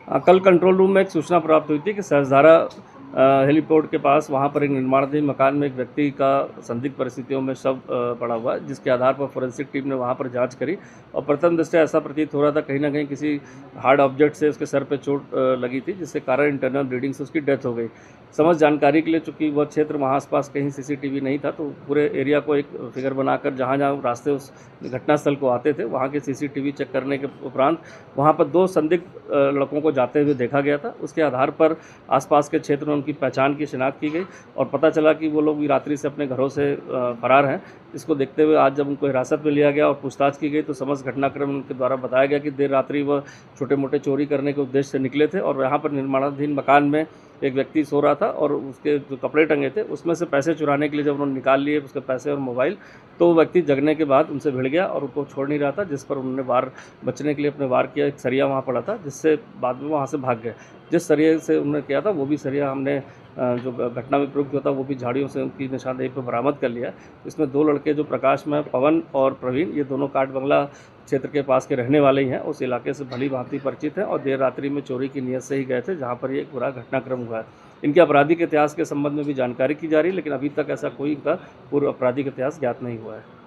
कल control room में एक सूचना प्राप्त हुई थी कि सहस्त्रधारा हेलीपोर्ट के पास वहाँ पर एक निर्माणाधीन मकान में एक व्यक्ति का संदिग्ध परिस्थितियों में शव पड़ा हुआ है, जिसके आधार पर फोरेंसिक टीम ने वहाँ पर जांच करी और प्रथम दृष्टया ऐसा प्रतीत हो रहा था कहीं ना कहीं किसी हार्ड ऑब्जेक्ट से उसके सर पे चोट लगी थी, जिससे कारण इंटरनल ब्लीडिंग से उसकी डेथ हो गई। समझ जानकारी के लिए चूंकि वह क्षेत्र वहाँ आसपास कहीं सीसीटीवी नहीं था, तो पूरे एरिया को एक फिगर बनाकर जहाँ जहाँ रास्ते उस घटनास्थल को आते थे वहाँ के सीसीटीवी चेक करने के उपरांत वहाँ पर 2 संदिग्ध लड़कों को जाते हुए देखा गया था। उसके आधार पर आसपास के क्षेत्र में उनकी पहचान की शिनाख्त की गई और पता चला कि वो लोग भी रात्रि से अपने घरों से फरार हैं। इसको देखते हुए आज जब उनको हिरासत में लिया गया और पूछताछ की गई तो समस्त घटनाक्रम उनके द्वारा बताया गया कि देर रात्रि वह छोटे मोटे चोरी करने के उद्देश्य से निकले थे और यहाँ पर निर्माणाधीन मकान में एक व्यक्ति सो रहा था और उसके जो कपड़े टंगे थे उसमें से पैसे चुराने के लिए जब उन्होंने निकाल लिए उसके पैसे और मोबाइल, तो वो व्यक्ति जगने के बाद उनसे भिड़ गया और उनको छोड़ नहीं रहा था, जिस पर उन्होंने बचने के लिए अपने वार किया। एक सरिया वहाँ पड़ा था जिससे बाद में वहाँ से भाग गए। जिस सरिये से उन्होंने किया था वो भी सरिया हमने जो घटना में प्रयुक्त हुआ था वो भी झाड़ियों से उनकी निशानदेही पर बरामद कर लिया। इसमें 2 लड़के जो प्रकाश में पवन और प्रवीण, ये दोनों काट बंगला क्षेत्र के पास के रहने वाले ही हैं। उस इलाके से भली भांति परिचित हैं और देर रात्रि में चोरी की नीयत से ही गए थे जहाँ पर ये पूरा घटनाक्रम हुआ है। इनके आपराधिक इतिहास के संबंध में भी जानकारी की जा रही है, लेकिन अभी तक ऐसा कोई इनका पूर्व आपराधिक इतिहास ज्ञात नहीं हुआ है।